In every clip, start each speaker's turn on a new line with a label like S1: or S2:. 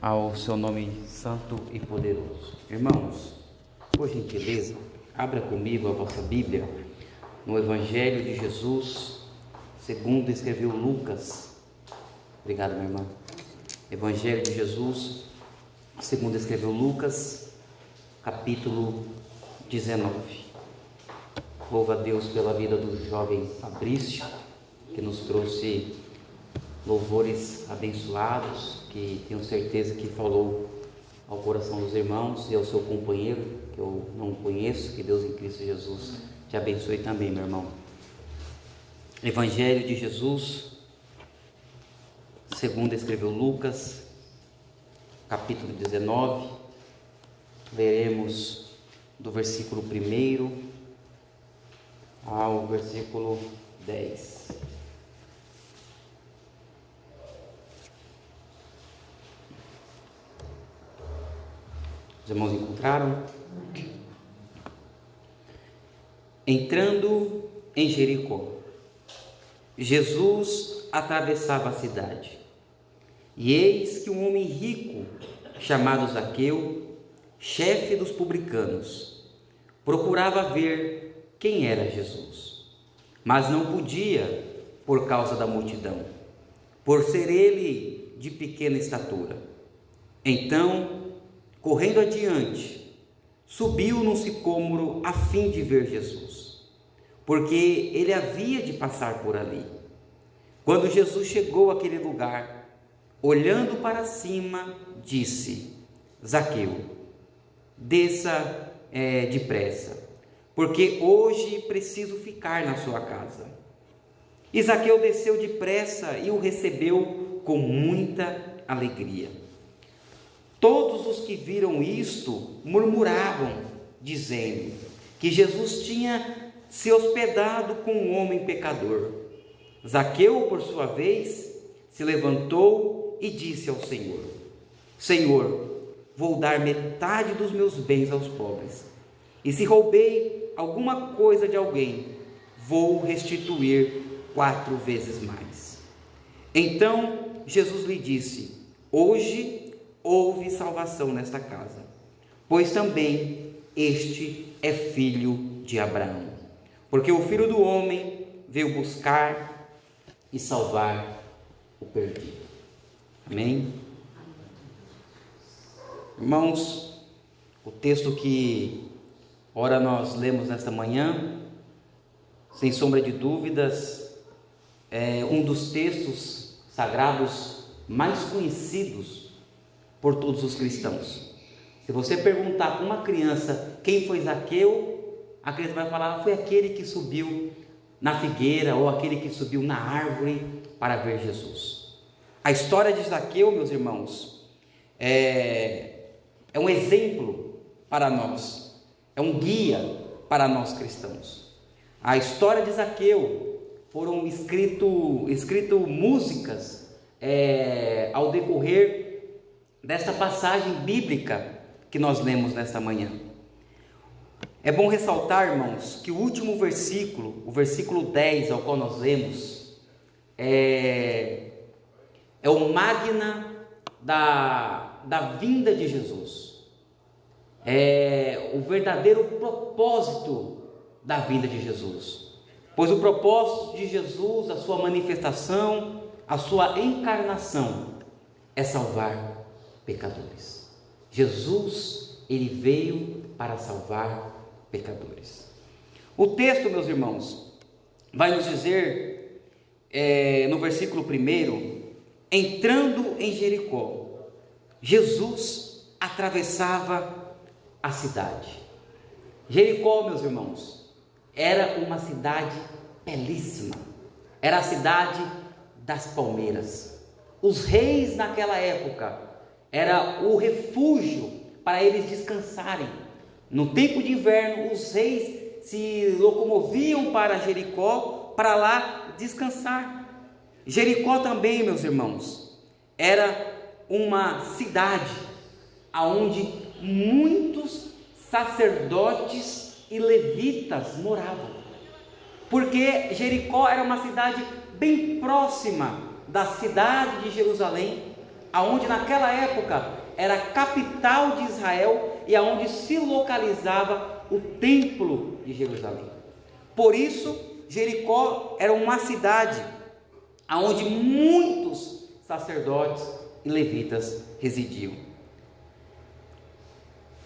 S1: ao seu nome santo e poderoso. Irmãos, por gentileza, abra comigo a vossa Bíblia no Evangelho de Jesus, segundo escreveu Lucas. Obrigado, minha irmã. Evangelho de Jesus, segundo escreveu Lucas, capítulo 19. Louva a Deus pela vida do jovem Fabrício, que nos trouxe louvores abençoados, que tenho certeza que falou ao coração dos irmãos e ao seu companheiro, que eu não conheço. Que Deus em Cristo Jesus te abençoe também, meu irmão. Evangelho de Jesus, segundo escreveu Lucas, capítulo 19, leremos do versículo 1 ao versículo 10. Os irmãos encontraram? Entrando em Jericó, Jesus atravessava a cidade, e eis que um homem rico, chamado Zaqueu, chefe dos publicanos, procurava ver quem era Jesus, mas não podia por causa da multidão, por ser ele de pequena estatura. Então, correndo adiante, subiu num sicômoro a fim de ver Jesus, porque ele havia de passar por ali. Quando Jesus chegou àquele lugar, olhando para cima, disse: Zaqueu, desça depressa, porque hoje preciso ficar na sua casa. E Zaqueu desceu depressa e o recebeu com muita alegria. Todos os que viram isto murmuravam, dizendo que Jesus tinha se hospedado com um homem pecador. Zaqueu, por sua vez, se levantou e disse ao Senhor: Senhor, vou dar metade dos meus bens aos pobres, e se roubei alguma coisa de alguém, vou restituir 4 vezes mais. Então Jesus lhe disse: hoje houve salvação nesta casa, pois também este é filho de Abraão, porque o Filho do Homem veio buscar e salvar o perdido. Amém? Irmãos, o texto que ora nós lemos nesta manhã, sem sombra de dúvidas, é um dos textos sagrados mais conhecidos por todos os cristãos. Se você perguntar para uma criança quem foi Zaqueu, a criança vai falar: foi aquele que subiu na figueira, ou aquele que subiu na árvore para ver Jesus. A história de Zaqueu, meus irmãos, é um exemplo para nós, é um guia para nós cristãos. A história de Zaqueu foram escrito músicas ao decorrer desta passagem bíblica que nós lemos nesta manhã. É bom ressaltar, irmãos, que o último versículo, o versículo 10 ao qual nós lemos, é o magna da vinda de Jesus, é o verdadeiro propósito da vinda de Jesus, pois o propósito de Jesus, a sua manifestação, a sua encarnação, é salvar pecadores. Jesus, ele veio para salvar pecadores. O texto, meus irmãos, vai nos dizer no versículo 1: entrando em Jericó, Jesus atravessava a cidade. Jericó, meus irmãos, era uma cidade belíssima, era a cidade das palmeiras. Os reis naquela época era o refúgio para eles descansarem. No tempo de inverno, os reis se locomoviam para Jericó para lá descansar. Jericó também, meus irmãos, era uma cidade onde muitos sacerdotes e levitas moravam, porque Jericó era uma cidade bem próxima da cidade de Jerusalém. aonde naquela época era a capital de Israel e aonde se localizava o templo de Jerusalém. Por isso, Jericó era uma cidade aonde muitos sacerdotes e levitas residiam.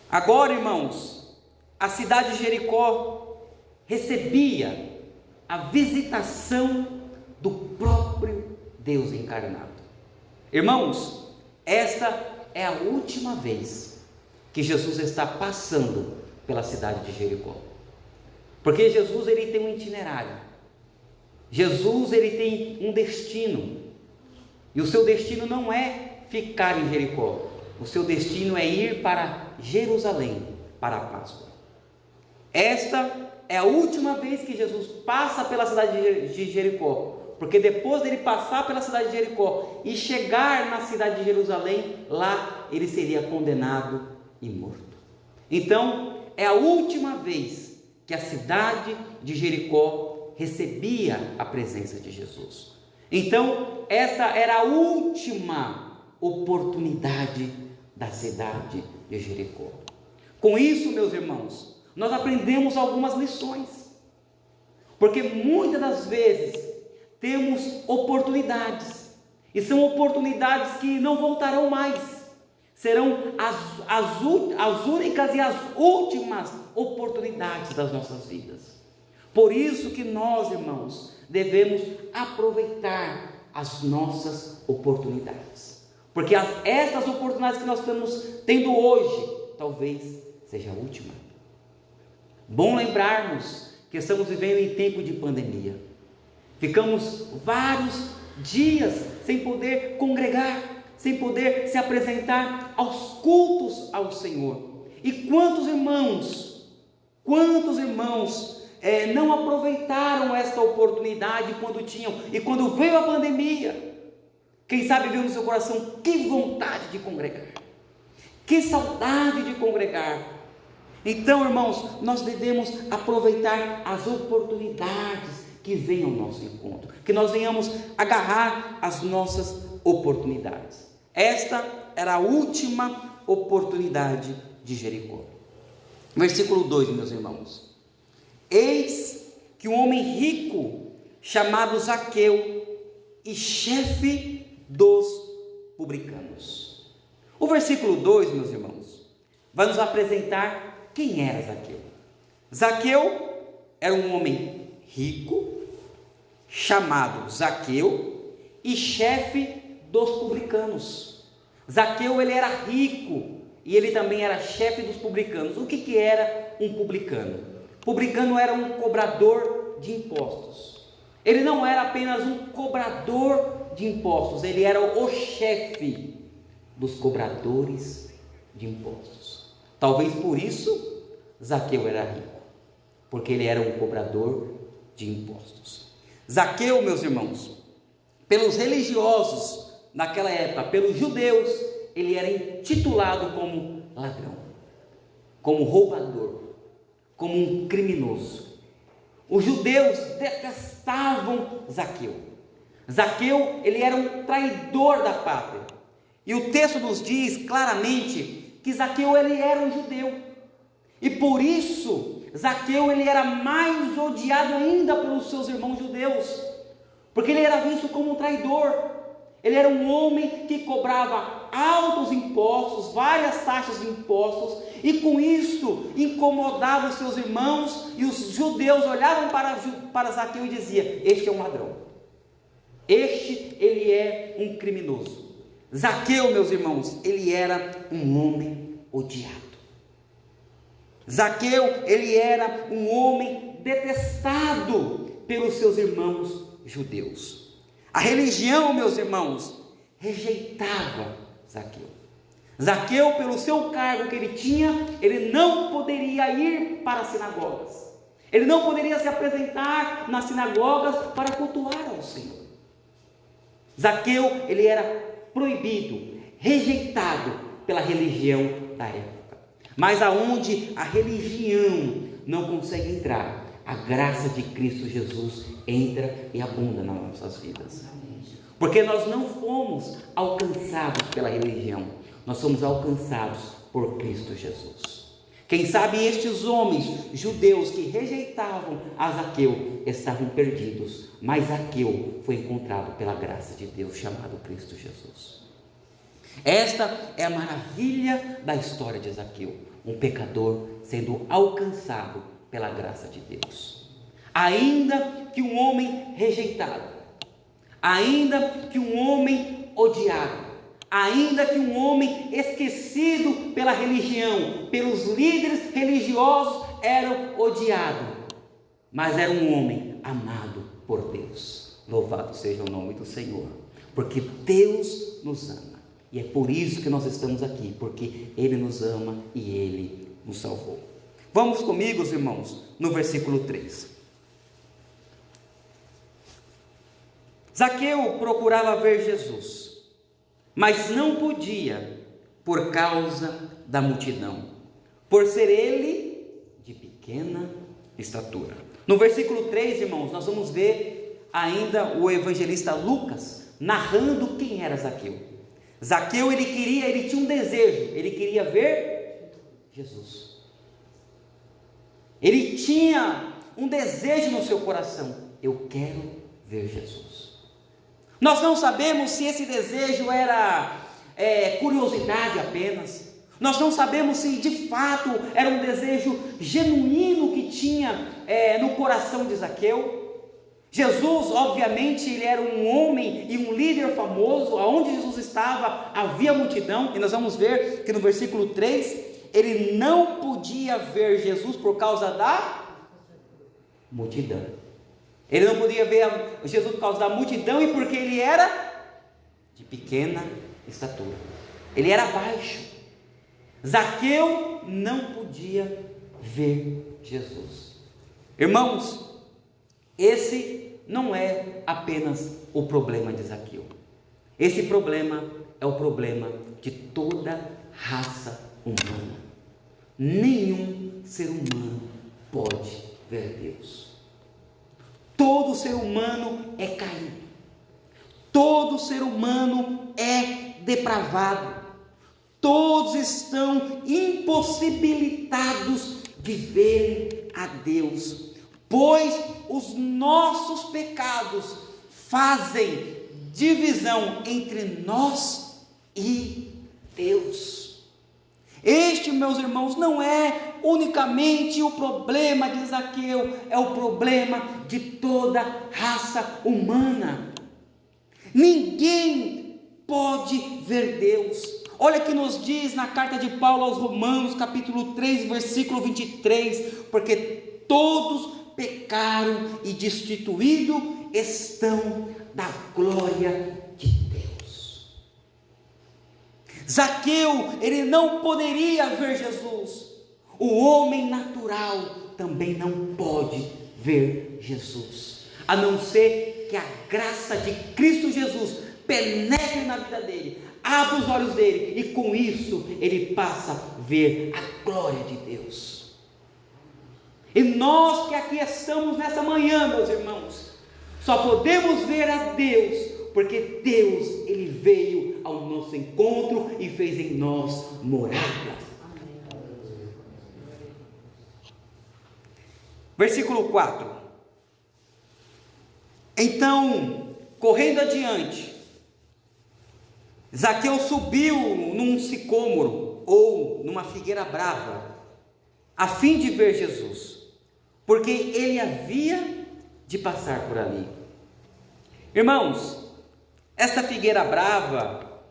S1: Agora, irmãos, a cidade de Jericó recebia a visitação do próprio Deus encarnado. Irmãos, esta é a última vez que Jesus está passando pela cidade de Jericó. Porque Jesus, ele tem um itinerário. Jesus, ele tem um destino. E o seu destino não é ficar em Jericó. O seu destino é ir para Jerusalém, para a Páscoa. Esta é a última vez que Jesus passa pela cidade de Jericó. Porque depois dele passar pela cidade de Jericó e chegar na cidade de Jerusalém, lá ele seria condenado e morto. Então, é a última vez que a cidade de Jericó recebia a presença de Jesus. Então, essa era a última oportunidade da cidade de Jericó. Com isso, meus irmãos, nós aprendemos algumas lições. Porque muitas das vezes temos oportunidades, e são oportunidades que não voltarão mais, serão as únicas e as últimas oportunidades das nossas vidas. Por isso que nós, irmãos, devemos aproveitar as nossas oportunidades, porque essas oportunidades que nós estamos tendo hoje, talvez seja a última. Bom lembrarmos que estamos vivendo em tempo de pandemia. Ficamos vários dias sem poder congregar, sem poder se apresentar aos cultos ao Senhor. E quantos irmãos não aproveitaram esta oportunidade quando tinham, e quando veio a pandemia, quem sabe veio no seu coração, que vontade de congregar, que saudade de congregar. Então, irmãos, nós devemos aproveitar as oportunidades que vem ao nosso encontro, que nós venhamos agarrar as nossas oportunidades. Esta era a última oportunidade de Jericó. Versículo 2, meus irmãos. Eis que um homem rico, chamado Zaqueu, e chefe dos publicanos. O versículo 2, meus irmãos, vai nos apresentar quem era Zaqueu. Zaqueu era um homem rico, chamado Zaqueu, e chefe dos publicanos. Zaqueu, ele era rico e ele também era chefe dos publicanos. O que era um publicano? Publicano era um cobrador de impostos. Ele não era apenas um cobrador de impostos, ele era o chefe dos cobradores de impostos. Talvez por isso Zaqueu era rico, porque ele era um cobrador de impostos. Zaqueu, meus irmãos, pelos religiosos naquela época, pelos judeus, ele era intitulado como ladrão, como roubador, como um criminoso. Os judeus detestavam Zaqueu. Zaqueu, ele era um traidor da pátria. E o texto nos diz claramente que Zaqueu, ele era um judeu. E por isso, Zaqueu, ele era mais odiado ainda pelos seus irmãos judeus, porque ele era visto como um traidor. Ele era um homem que cobrava altos impostos, várias taxas de impostos, e com isso incomodava os seus irmãos, e os judeus olhavam para Zaqueu e diziam: este é um ladrão, este, ele é um criminoso. Zaqueu, meus irmãos, ele era um homem odiado. Zaqueu, ele era um homem detestado pelos seus irmãos judeus. A religião, meus irmãos, rejeitava Zaqueu. Zaqueu, pelo seu cargo que ele tinha, ele não poderia ir para as sinagogas. Ele não poderia se apresentar nas sinagogas para cultuar ao Senhor. Zaqueu, ele era proibido, rejeitado pela religião da época. Mas aonde a religião não consegue entrar, a graça de Cristo Jesus entra e abunda nas nossas vidas. Porque nós não fomos alcançados pela religião, nós somos alcançados por Cristo Jesus. Quem sabe estes homens judeus que rejeitavam a Zaqueu estavam perdidos, mas Zaqueu foi encontrado pela graça de Deus, chamado Cristo Jesus. Esta é a maravilha da história de Zaqueu, um pecador sendo alcançado pela graça de Deus. Ainda que um homem rejeitado, ainda que um homem odiado, ainda que um homem esquecido pela religião, pelos líderes religiosos, era odiado, mas era um homem amado por Deus. Louvado seja o nome do Senhor, porque Deus nos ama, e é por isso que nós estamos aqui, porque Ele nos ama e Ele nos salvou. Vamos comigo, irmãos, no versículo 3. Zaqueu procurava ver Jesus, mas não podia por causa da multidão, por ser ele de pequena estatura. No versículo 3, irmãos, nós vamos ver ainda o evangelista Lucas narrando quem era Zaqueu. Zaqueu, ele tinha um desejo, ele queria ver Jesus. Ele tinha um desejo no seu coração: eu quero ver Jesus. Nós não sabemos se esse desejo era curiosidade apenas. Nós não sabemos se de fato era um desejo genuíno que tinha no coração de Zaqueu. Jesus, obviamente, ele era um homem e um líder famoso. Aonde Jesus estava havia multidão, e nós vamos ver que no versículo 3, ele não podia ver Jesus por causa da multidão. Ele não podia ver Jesus por causa da multidão e porque ele era de pequena estatura. Ele era baixo. Zaqueu não podia ver Jesus. Irmãos, esse não é apenas o problema de Zaqueu. Esse problema é o problema de toda raça humana. Nenhum ser humano pode ver Deus. Todo ser humano é caído, todo ser humano é depravado, todos estão impossibilitados de verem a Deus, pois os nossos pecados fazem divisão entre nós e Deus. Este, meus irmãos, não é unicamente o problema de Zaqueu, é o problema de toda raça humana. Ninguém pode ver Deus. Olha o que nos diz na carta de Paulo aos Romanos, capítulo 3, versículo 23, porque todos pecaram e destituídos estão da glória de Deus. Zaqueu, ele não poderia ver Jesus. O homem natural também não pode ver Jesus, a não ser que a graça de Cristo Jesus penetre na vida dele, abra os olhos dele, e com isso ele passa a ver a glória de Deus. E nós que aqui estamos nessa manhã, meus irmãos, só podemos ver a Deus porque Deus, ele veio ao nosso encontro e fez em nós morada. Versículo 4. Então, correndo adiante, Zaqueu subiu num sicômoro ou numa figueira brava, a fim de ver Jesus, porque ele havia de passar por ali. Irmãos, esta figueira brava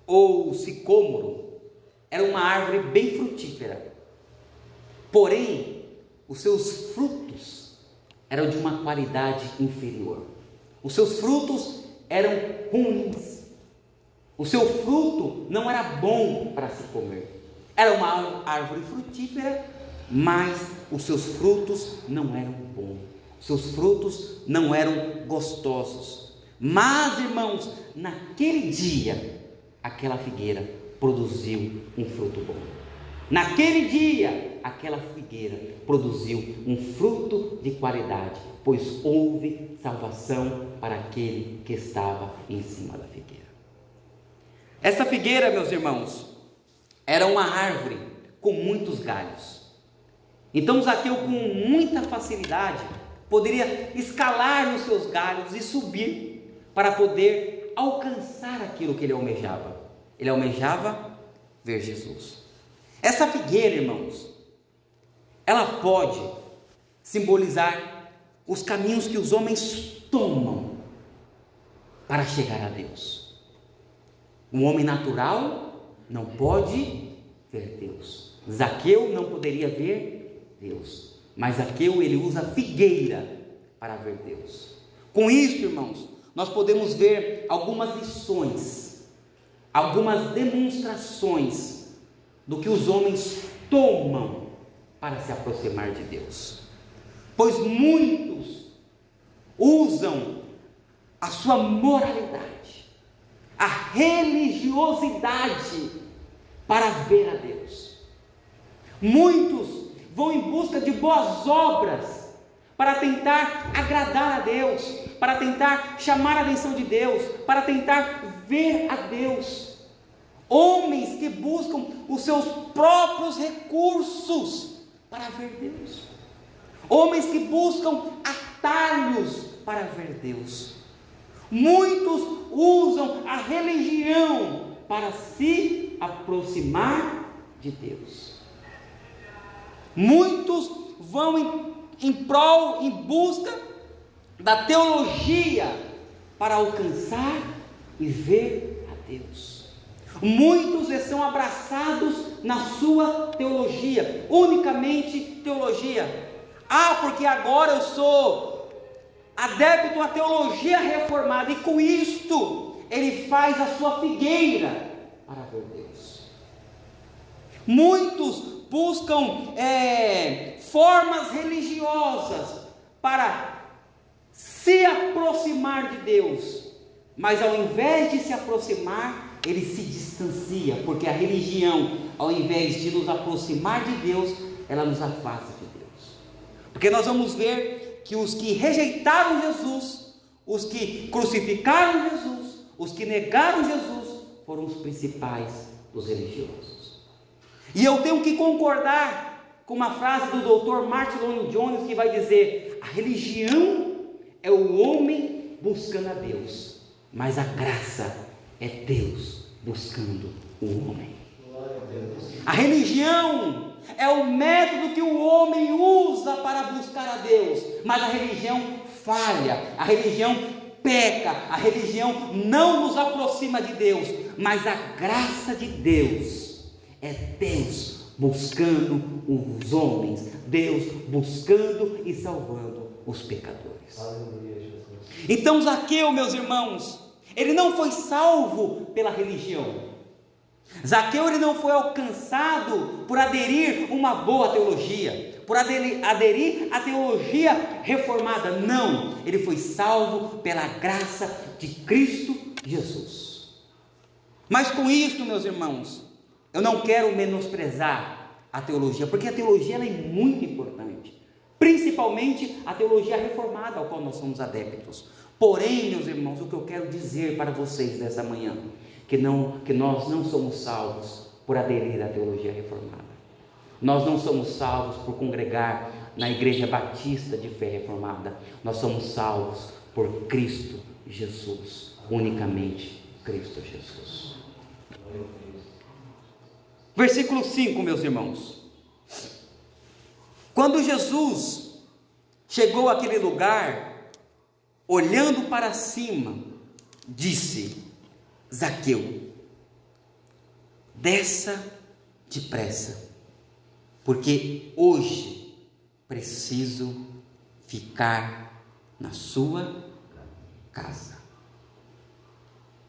S1: ou sicômoro era uma árvore bem frutífera, porém os seus frutos eram de uma qualidade inferior. Os seus frutos eram ruins. O seu fruto não era bom para se comer. Era uma árvore frutífera, mas os seus frutos não eram bons. Seus frutos não eram gostosos. Mas, irmãos, naquele dia, aquela figueira produziu um fruto bom. Naquele dia, aquela figueira produziu um fruto de qualidade, pois houve salvação para aquele que estava em cima da figueira. Essa figueira, meus irmãos, era uma árvore com muitos galhos. Então Zaqueu, com muita facilidade, poderia escalar nos seus galhos e subir para poder alcançar aquilo que ele almejava. Ele almejava ver Jesus. Essa figueira, irmãos, ela pode simbolizar os caminhos que os homens tomam para chegar a Deus. Um homem natural não pode ver Deus. Zaqueu não poderia ver Deus, mas Zaqueu, ele usa a figueira para ver Deus. Com isso, irmãos, nós podemos ver algumas lições, algumas demonstrações do que os homens tomam para se aproximar de Deus. Pois muitos usam a sua moralidade, a religiosidade para ver a Deus. Muitos vão em busca de boas obras para tentar agradar a Deus, para tentar chamar a atenção de Deus, para tentar ver a Deus. Homens que buscam os seus próprios recursos para ver Deus. Homens que buscam atalhos para ver Deus. Muitos usam a religião para se aproximar de Deus. Muitos vão em busca da teologia para alcançar e ver a Deus. Muitos estão abraçados na sua teologia, unicamente teologia. Porque agora eu sou adepto à teologia reformada, e com isto ele faz a sua figueira para ver Deus. Muitos buscam formas religiosas para se aproximar de Deus, mas ao invés de se aproximar, ele se distancia, porque a religião, ao invés de nos aproximar de Deus, ela nos afasta de Deus. Porque nós vamos ver que os que rejeitaram Jesus, os que crucificaram Jesus, os que negaram Jesus, foram os principais dos religiosos. E eu tenho que concordar com uma frase do Dr. Martin Lloyd-Jones, que vai dizer: a religião é o homem buscando a Deus, mas a graça é Deus buscando o homem. A religião é o método que o homem usa para buscar a Deus, mas a religião falha, a religião peca, a religião não nos aproxima de Deus, mas a graça de Deus é Deus buscando os homens, Deus buscando e salvando os pecadores. Então Zaqueu, meus irmãos, ele não foi salvo pela religião. Zaqueu, ele não foi alcançado por aderir uma boa teologia, por aderir à teologia reformada. Não, ele foi salvo pela graça de Cristo Jesus. Mas com isso, meus irmãos, eu não quero menosprezar a teologia, porque a teologia ela é muito importante, principalmente a teologia reformada, ao qual nós somos adeptos. Porém, meus irmãos, o que eu quero dizer para vocês nessa manhã, que nós não somos salvos por aderir à teologia reformada. Nós não somos salvos por congregar na Igreja Batista de Fé Reformada. Nós somos salvos por Cristo Jesus, unicamente Cristo Jesus. Versículo 5, meus irmãos. Quando Jesus chegou àquele lugar, olhando para cima, disse: Zaqueu, desça depressa, porque hoje preciso ficar na sua casa.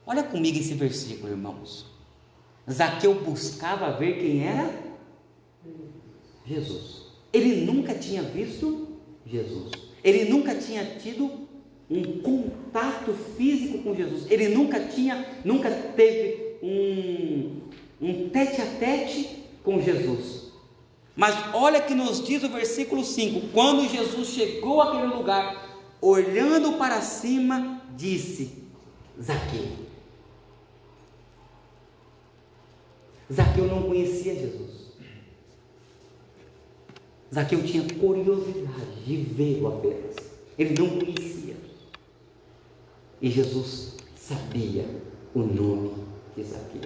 S1: Olha comigo esse versículo, irmãos. Zaqueu buscava ver quem era Jesus. Ele nunca tinha visto Jesus. Ele nunca tinha tido um contato físico com Jesus. Ele nunca teve um tete a tete com Jesus. Mas olha que nos diz o versículo 5: quando Jesus chegou àquele lugar, olhando para cima, disse: Zaqueu. Zaqueu não conhecia Jesus. Zaqueu tinha curiosidade de vê-lo apenas. Ele não conhecia. E Jesus sabia o nome de Zaqueu.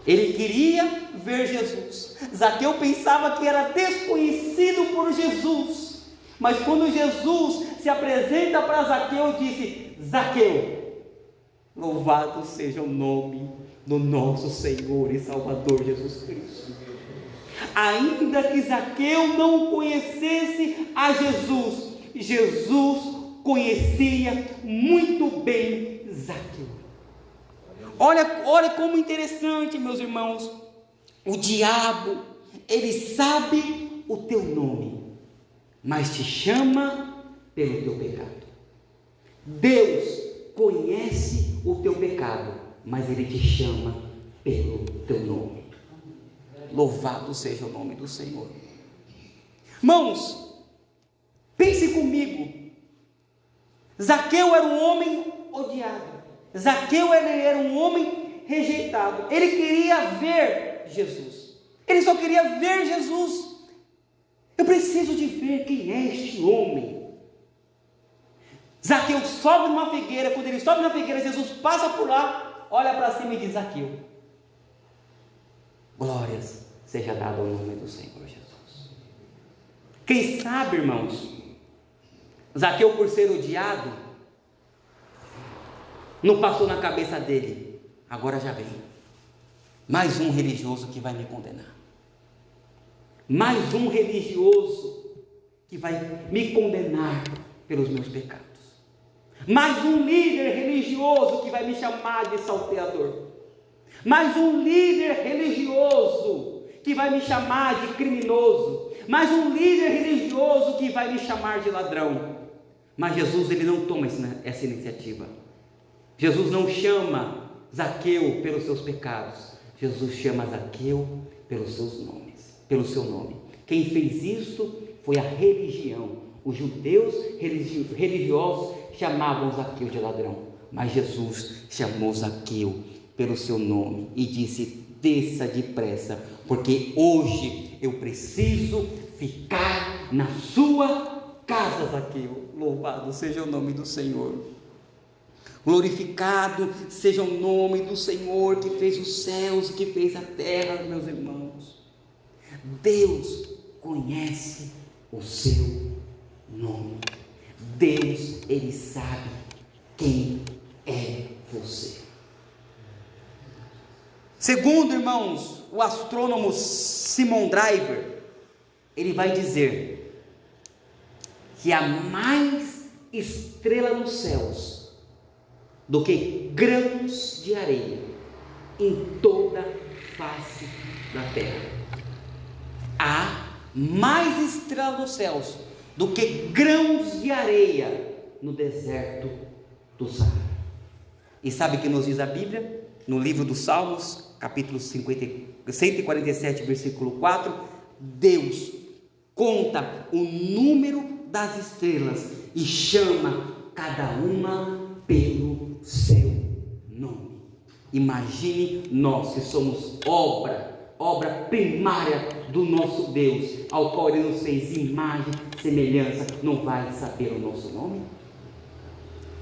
S1: Ele queria ver Jesus. Zaqueu pensava que era desconhecido por Jesus. Mas quando Jesus se apresenta para Zaqueu, disse: Zaqueu, louvado seja o nome do nosso Senhor e Salvador Jesus Cristo. Ainda que Zaqueu não conhecesse a Jesus, Jesus conhecia muito bem Zaqueu. Olha como interessante, meus irmãos. O diabo, ele sabe o teu nome, mas te chama pelo teu pecado. Deus conhece o teu pecado, mas ele te chama pelo teu nome. Louvado seja o nome do Senhor. Irmãos, pense comigo. Zaqueu era um homem odiado. Zaqueu era um homem rejeitado. Ele queria ver Jesus. Ele só queria ver Jesus. Eu preciso de ver quem é este homem. Zaqueu sobe numa figueira. Quando ele sobe na figueira, Jesus passa por lá, olha para cima e diz: Zaqueu, glórias seja dado ao nome do Senhor Jesus. Quem sabe, irmãos, Zaqueu, por ser odiado, não passou na cabeça dele: agora já vem mais um religioso que vai me condenar, mais um religioso que vai me condenar pelos meus pecados, mais um líder religioso que vai me chamar de salteador, mais um líder religioso que vai me chamar de criminoso, mais um líder religioso que vai me chamar de ladrão. Mas Jesus, ele não toma essa iniciativa. Jesus não chama Zaqueu pelos seus pecados. Jesus chama Zaqueu pelos seus nomes, pelo seu nome. Quem fez isso foi a religião. Os judeus religiosos chamavam Zaqueu de ladrão, mas Jesus chamou Zaqueu pelo seu nome e disse: desça depressa, porque hoje eu preciso ficar na sua casa, Zaqueu. Louvado seja o nome do Senhor. Glorificado seja o nome do Senhor, que fez os céus e que fez a terra, meus irmãos. Deus conhece o seu nome. Deus, ele sabe quem é você. Segundo, irmãos, o astrônomo Simon Driver, ele vai dizer que há mais estrela nos céus do que grãos de areia em toda a face da terra. Há mais estrelas nos céus do que grãos de areia no deserto do Saara. E sabe o que nos diz a Bíblia? No livro dos Salmos, capítulo 147, versículo 4, Deus conta o número das estrelas e chama cada uma pelo seu nome. Imagine nós que somos obra primária do nosso Deus, ao qual Ele nos fez imagem, semelhança, não vai saber o nosso nome?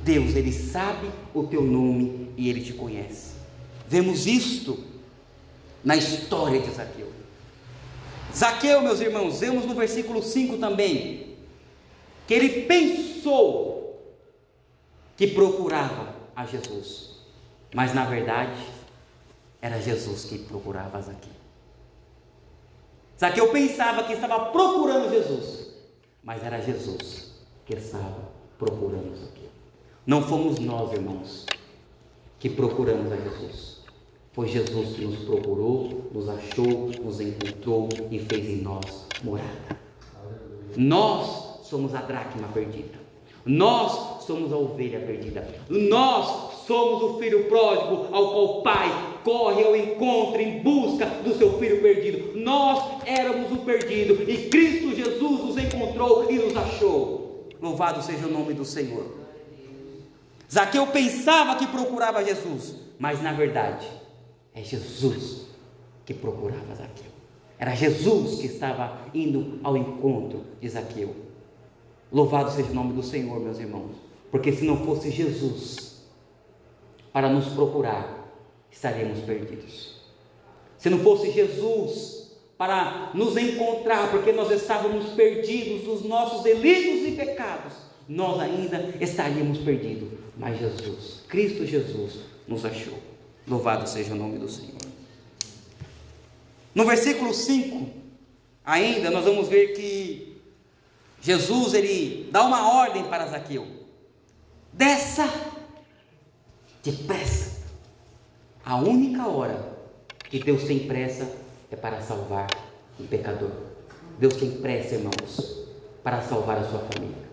S1: Deus, Ele sabe o teu nome e Ele te conhece. Vemos isto na história de Zaqueu. Zaqueu, meus irmãos, vemos no versículo 5 também, que ele pensou que procurava a Jesus, mas na verdade era Jesus que procurava Zaqueu. Zaqueu pensava que estava procurando Jesus, mas era Jesus que estava procurando Zaqueu. Não fomos nós, irmãos, que procuramos a Jesus. Foi Jesus que nos procurou, nos achou, nos encontrou e fez em nós morada. Nós somos a dracma perdida. Nós somos a ovelha perdida. Nós somos o filho pródigo ao qual o pai corre ao encontro, em busca do seu filho perdido. Nós éramos o perdido e Cristo Jesus nos encontrou e nos achou. Louvado seja o nome do Senhor. Zaqueu pensava que procurava Jesus, mas na verdade é Jesus que procurava Zaqueu. Era Jesus que estava indo ao encontro de Zaqueu. Louvado seja o nome do Senhor, meus irmãos, porque se não fosse Jesus para nos procurar, estaríamos perdidos. Se não fosse Jesus para nos encontrar, porque nós estávamos perdidos dos nossos delitos e pecados, nós ainda estaríamos perdidos. Mas Jesus, Cristo Jesus, nos achou. Louvado seja o nome do Senhor. No versículo 5, ainda nós vamos ver que Jesus, ele dá uma ordem para Zaqueu: desça depressa. A única hora que Deus tem pressa é para salvar um pecador. Deus tem pressa, irmãos, para salvar a sua família.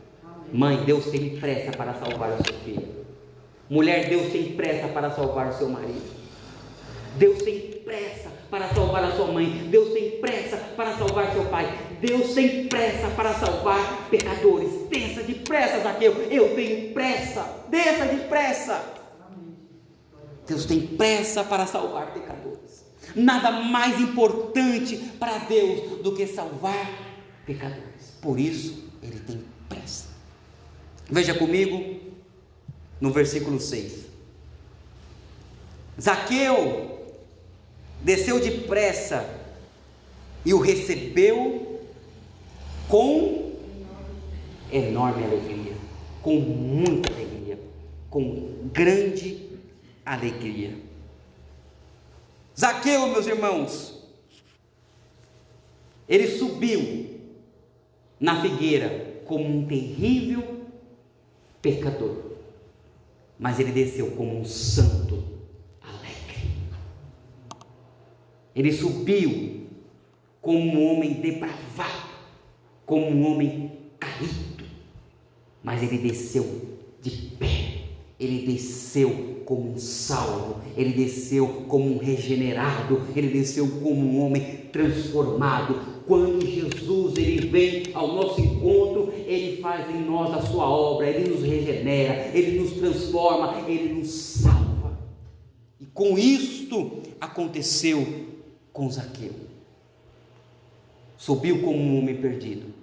S1: Mãe, Deus tem pressa para salvar o seu filho. Mulher, Deus tem pressa para salvar o seu marido. Deus tem pressa para salvar a sua mãe. Deus tem pressa para salvar seu pai. Deus tem pressa para salvar pecadores. Desça depressa, Zaqueu. Eu tenho pressa. Desça depressa. Deus tem pressa para salvar pecadores. Nada mais importante para Deus do que salvar pecadores. Por isso, Ele tem pressa. Veja comigo no versículo 6. Zaqueu desceu depressa e o recebeu com enorme alegria, com muita alegria, com grande alegria. Zaqueu, meus irmãos, ele subiu na figueira como um terrível pecador, mas ele desceu como um santo alegre. Ele subiu como um homem depravado, como um homem caído, mas ele desceu de pé. Ele desceu como um salvo, ele desceu como um regenerado, ele desceu como um homem transformado. Quando Jesus ele vem ao nosso encontro, ele faz em nós a sua obra, ele nos regenera, ele nos transforma, ele nos salva. E com isto aconteceu com Zaqueu. Subiu como um homem perdido,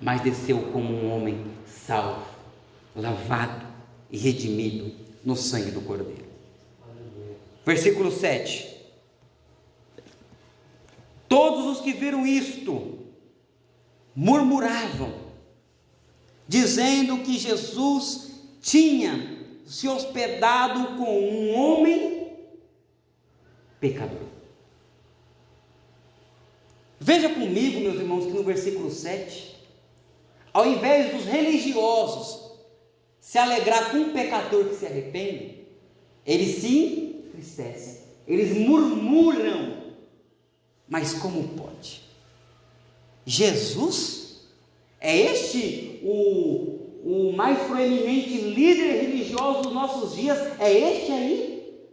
S1: mas desceu como um homem salvo, lavado e redimido no sangue do Cordeiro. Versículo 7. Todos os que viram isto murmuravam, dizendo que Jesus tinha se hospedado com um homem pecador. Veja comigo, meus irmãos, que no versículo 7, ao invés dos religiosos se alegrar com um pecador que se arrepende, eles se entristecem, eles murmuram. Mas como pode? Jesus? É este o mais proeminente líder religioso dos nossos dias? É este aí?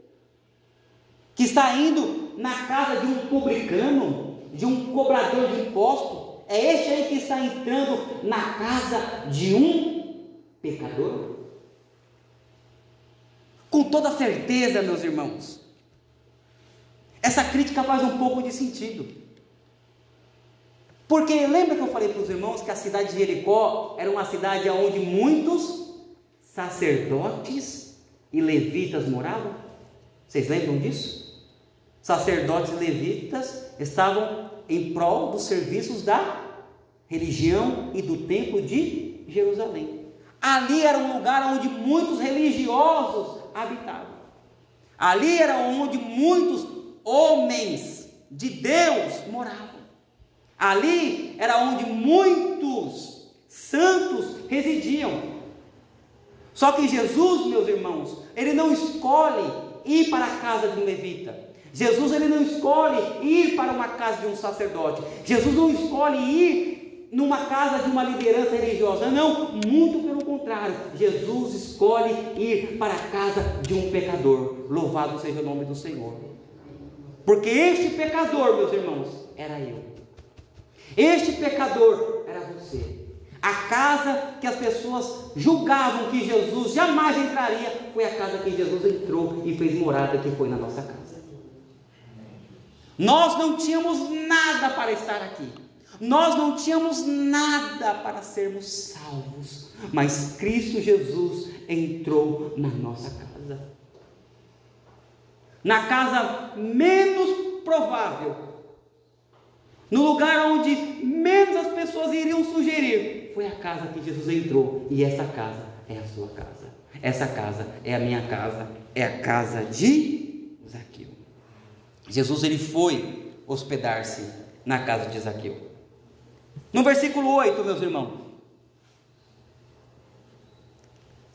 S1: Que está indo na casa de um publicano, de um cobrador de impostos? É este aí que está entrando na casa de um pecador? Com toda certeza, meus irmãos, essa crítica faz um pouco de sentido. Porque lembra que eu falei para os irmãos que a cidade de Jericó era uma cidade onde muitos sacerdotes e levitas moravam? Vocês lembram disso? Sacerdotes e levitas estavam em prol dos serviços da religião e do templo de Jerusalém. Ali era um lugar onde muitos religiosos habitavam. Ali era onde muitos homens de Deus moravam. Ali era onde muitos santos residiam. Só que Jesus, meus irmãos, ele não escolhe ir para a casa de um levita. Jesus ele não escolhe ir para uma casa de um sacerdote. Jesus não escolhe ir numa casa de uma liderança religiosa. Não, muito pelo contrário. contrário, Jesus escolhe ir para a casa de um pecador. Louvado seja o nome do Senhor. Porque este pecador, meus irmãos, era eu. Este pecador era você. A casa que as pessoas julgavam que Jesus jamais entraria, foi a casa que Jesus entrou e fez morada, que foi na nossa casa. Nós não tínhamos nada para estar aqui. Nós não tínhamos nada para sermos salvos. Mas Cristo Jesus entrou na nossa casa. Na casa menos provável, no lugar onde menos as pessoas iriam sugerir, foi a casa que Jesus entrou. E essa casa é a sua casa. Essa casa é a minha casa. É a casa de Zaqueu. Jesus, ele foi hospedar-se na casa de Zaqueu. No versículo 8, meus irmãos,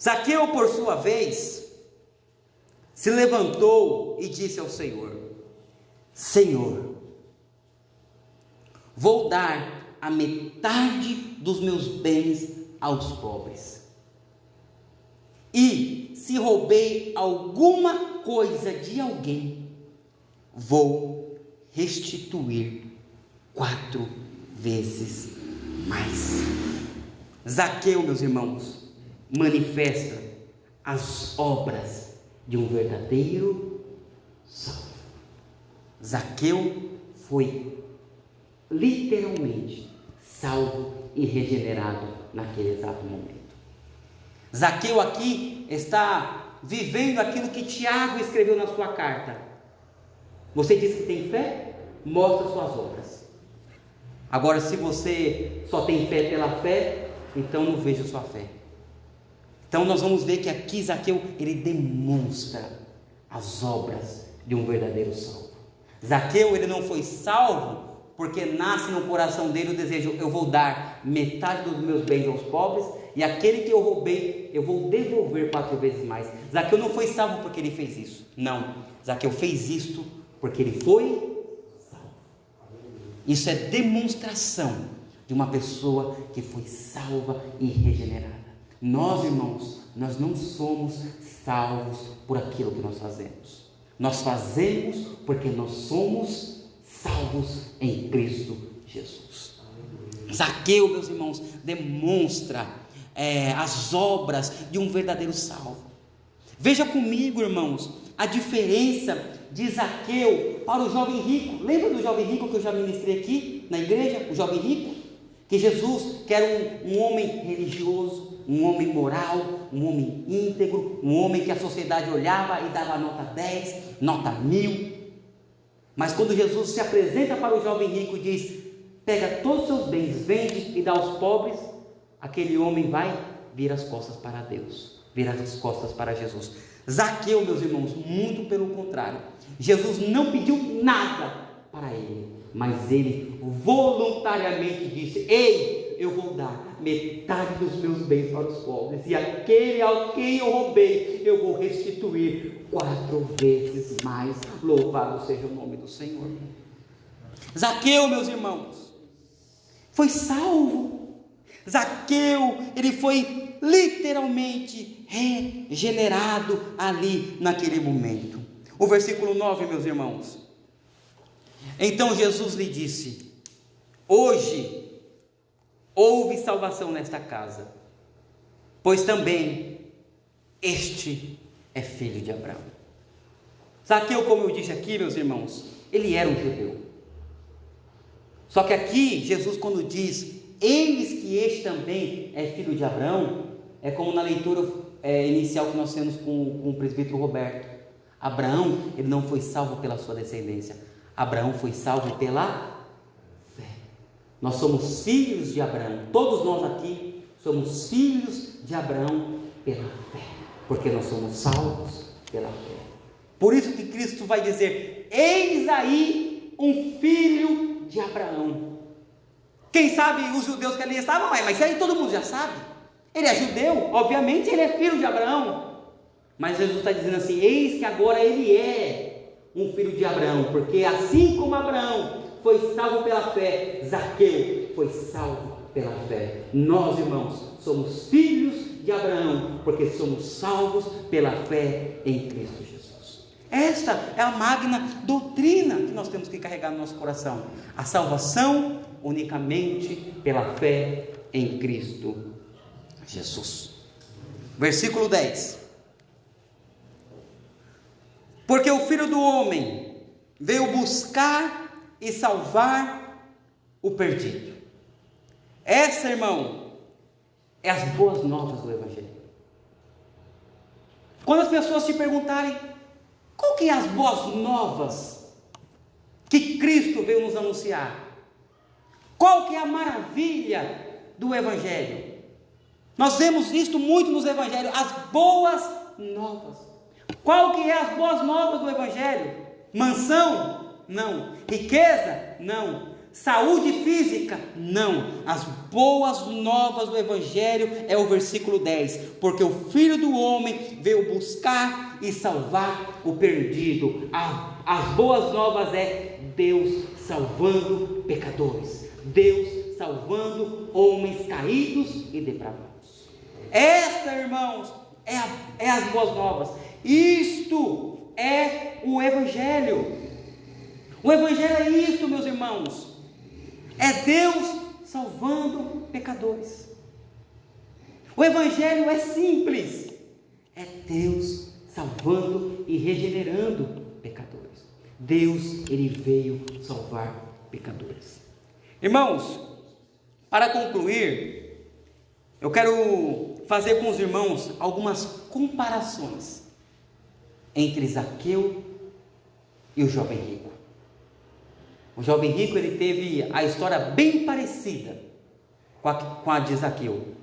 S1: Zaqueu, por sua vez, se levantou e disse ao Senhor: Senhor, vou dar a metade dos meus bens aos pobres. E se roubei alguma coisa de alguém, vou restituir 4 vezes mais. Zaqueu, meus irmãos, manifesta as obras de um verdadeiro salvo. Zaqueu foi literalmente salvo e regenerado naquele exato momento. Zaqueu aqui está vivendo aquilo que Tiago escreveu na sua carta. Você diz que tem fé? Mostra suas obras. Agora, se você só tem fé pela fé, então não vejo sua fé. Então nós vamos ver que aqui Zaqueu, ele demonstra as obras de um verdadeiro salvo. Zaqueu, ele não foi salvo porque nasce no coração dele o desejo: eu vou dar metade dos meus bens aos pobres, e aquele que eu roubei, eu vou devolver 4 vezes mais. Zaqueu não foi salvo porque ele fez isso. Não, Zaqueu fez isto porque ele foi salvo. Isso é demonstração de uma pessoa que foi salva e regenerada. Nós, irmãos, nós não somos salvos por aquilo que nós fazemos. Nós fazemos porque nós somos salvos em Cristo Jesus. Zaqueu, meus irmãos, demonstra as obras de um verdadeiro salvo. Veja comigo, irmãos, a diferença de Zaqueu para o jovem rico. Lembra do jovem rico que eu já ministrei aqui na igreja? O jovem rico? Que Jesus, que era um homem religioso, um homem moral, um homem íntegro, um homem que a sociedade olhava e dava nota 10, nota 1000. Mas quando Jesus se apresenta para o jovem rico e diz: pega todos os seus bens, vende e dá aos pobres, aquele homem vai vir as costas para Deus, vira as costas para Jesus. Zaqueu, meus irmãos, muito pelo contrário. Jesus não pediu nada para ele, mas ele voluntariamente disse: ei, eu vou dar metade dos meus bens para os pobres, e aquele a quem eu roubei, eu vou restituir 4 vezes mais. Louvado seja o nome do Senhor. Zaqueu, meus irmãos, foi salvo. Zaqueu, ele foi literalmente regenerado ali naquele momento. O versículo 9, meus irmãos: então Jesus lhe disse: hoje houve salvação nesta casa, pois também este é filho de Abraão. Zaqueu, como eu disse aqui, meus irmãos, ele era um judeu. Só que aqui Jesus, quando diz eis que este também é filho de Abraão, é como na leitura inicial que nós temos com o presbítero Roberto. Abraão, ele não foi salvo pela sua descendência, Abraão foi salvo pela fé. Nós somos filhos de Abraão, todos nós aqui somos filhos de Abraão pela fé, porque nós somos salvos pela fé. Por isso que Cristo vai dizer: eis aí um filho de Abraão. Quem sabe os judeus que ali estavam, mas isso aí todo mundo já sabe. Ele é judeu, obviamente ele é filho de Abraão. Mas Jesus está dizendo assim: eis que agora ele é um filho de Abraão, porque assim como Abraão foi salvo pela fé, Zaqueu foi salvo pela fé. Nós, irmãos, somos filhos de Abraão, porque somos salvos pela fé em Cristo Jesus. Esta é a magna doutrina que nós temos que carregar no nosso coração. A salvação unicamente pela fé em Cristo Jesus. Versículo 10. Porque o Filho do Homem veio buscar e salvar o perdido. Essa, irmão, é as boas novas do Evangelho. Quando as pessoas te perguntarem qual que é as boas novas que Cristo veio nos anunciar, qual que é a maravilha do Evangelho? Nós vemos isto muito nos Evangelhos, as boas novas. Qual que é as boas novas do Evangelho? Mansão? Não. Riqueza? Não. Saúde física? Não. As boas novas do Evangelho é o versículo 10. Porque o Filho do Homem veio buscar e salvar o perdido. As boas novas é Deus salvando pecadores. Deus salvando homens caídos e depravados. Esta, irmãos, é as boas novas. Isto é o Evangelho. O Evangelho é isto, meus irmãos. É Deus salvando pecadores. O Evangelho é simples. É Deus salvando e regenerando pecadores. Deus, Ele veio salvar pecadores. Irmãos, para concluir, eu quero fazer com os irmãos algumas comparações entre Zaqueu e o jovem rico. O jovem rico, ele teve a história bem parecida com a de Zaqueu,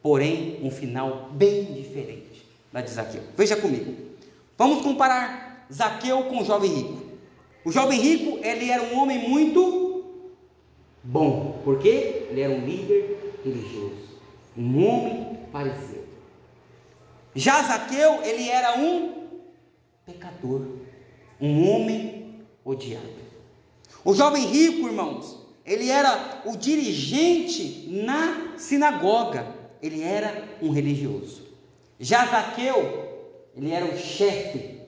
S1: porém um final bem diferente da de Zaqueu. Veja comigo, vamos comparar Zaqueu com o jovem rico. O jovem rico, ele era um homem muito bom, porque ele era um líder religioso, um homem fariseu. Já Zaqueu, ele era um pecador, um homem odiado. O jovem rico, irmãos, ele era o dirigente na sinagoga, ele era um religioso. Já Zaqueu, ele era o chefe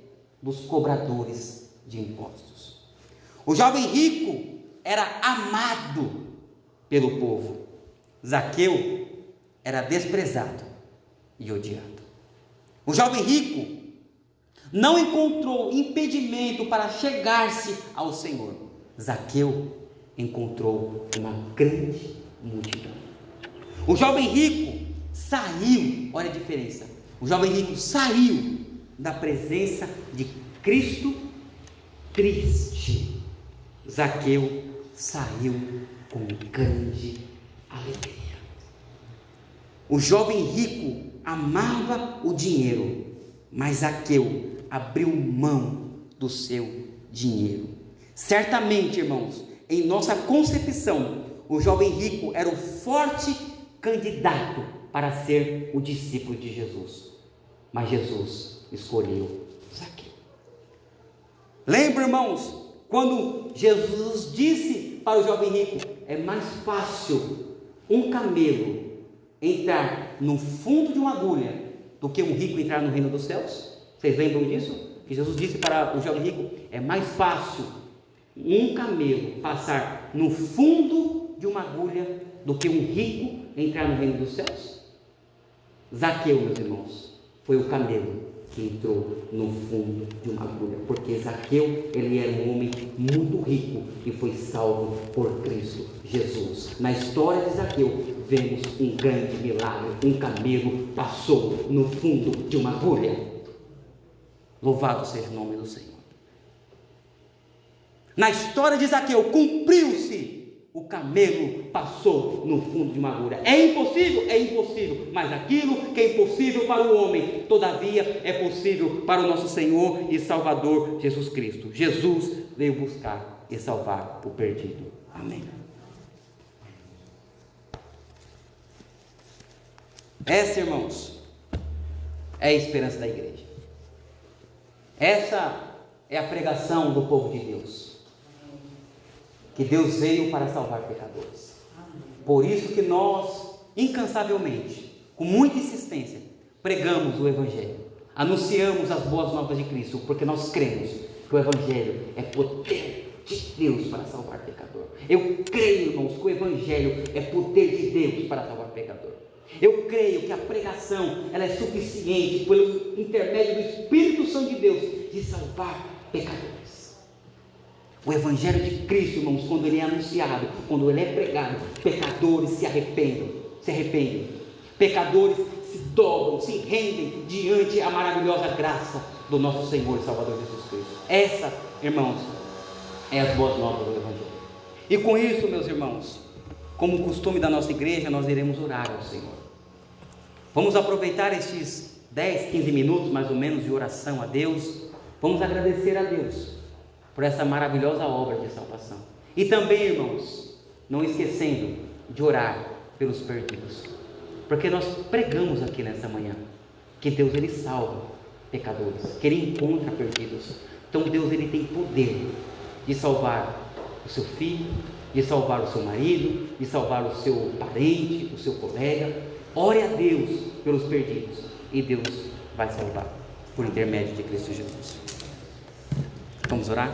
S1: dos cobradores de impostos. O jovem rico era amado pelo povo. Zaqueu era desprezado e odiado. O jovem rico não encontrou impedimento para chegar-se ao Senhor. Zaqueu encontrou uma grande multidão. O jovem rico saiu, olha a diferença. O jovem rico saiu da presença de Cristo triste. Zaqueu saiu com grande alegria. O jovem rico amava o dinheiro, mas Zaqueu abriu mão do seu dinheiro. Certamente, irmãos, em nossa concepção, o jovem rico era o forte candidato para ser o discípulo de Jesus. Mas Jesus escolheu Zaqueu. Lembra, irmãos, quando Jesus disse para o jovem rico: é mais fácil um camelo entrar no fundo de uma agulha do que um rico entrar no reino dos céus? Vocês lembram disso? Que Jesus disse para o jovem rico: é mais fácil um camelo passar no fundo de uma agulha do que um rico entrar no reino dos céus? Zaqueu, meus irmãos, foi o camelo que entrou no fundo de uma agulha, porque Zaqueu, ele era um homem muito rico e foi salvo por Cristo Jesus. Na história de Zaqueu, vemos um grande milagre. Um camelo passou no fundo de uma agulha. Louvado seja o nome do Senhor. Na história de Zaqueu, cumpriu-se. O camelo passou no fundo de uma agulha. É impossível? É impossível. Mas aquilo que é impossível para o homem, todavia é possível para o nosso Senhor e Salvador Jesus Cristo. Jesus veio buscar e salvar o perdido. Amém. Essa, irmãos, é a esperança da igreja. Essa é a pregação do povo de Deus. Que Deus veio para salvar pecadores. Por isso que nós, incansavelmente, com muita insistência, pregamos o Evangelho, anunciamos as boas novas de Cristo, porque nós cremos que o Evangelho é poder de Deus para salvar pecador. Eu creio, irmãos, que o Evangelho é poder de Deus para salvar pecador. Eu creio que a pregação ela é suficiente pelo intermédio do Espírito Santo de Deus de salvar pecadores. O Evangelho de Cristo, irmãos, quando ele é anunciado, quando ele é pregado, pecadores se arrependem, pecadores se dobram, se rendem diante a maravilhosa graça do nosso Senhor e Salvador Jesus Cristo. Essa, irmãos, é as boas novas do Evangelho. E com isso, meus irmãos, como costume da nossa igreja, nós iremos orar ao Senhor. Vamos aproveitar estes 10, 15 minutos mais ou menos de oração a Deus. Vamos agradecer a Deus por essa maravilhosa obra de salvação. E também, irmãos, não esquecendo de orar pelos perdidos, porque nós pregamos aqui nessa manhã que Deus ele salva pecadores, que ele encontra perdidos. Então Deus ele tem poder de salvar o seu filho, de salvar o seu marido, de salvar o seu parente, o seu colega. Ore a Deus pelos perdidos e Deus vai salvar por intermédio de Cristo Jesus. Vamos orar?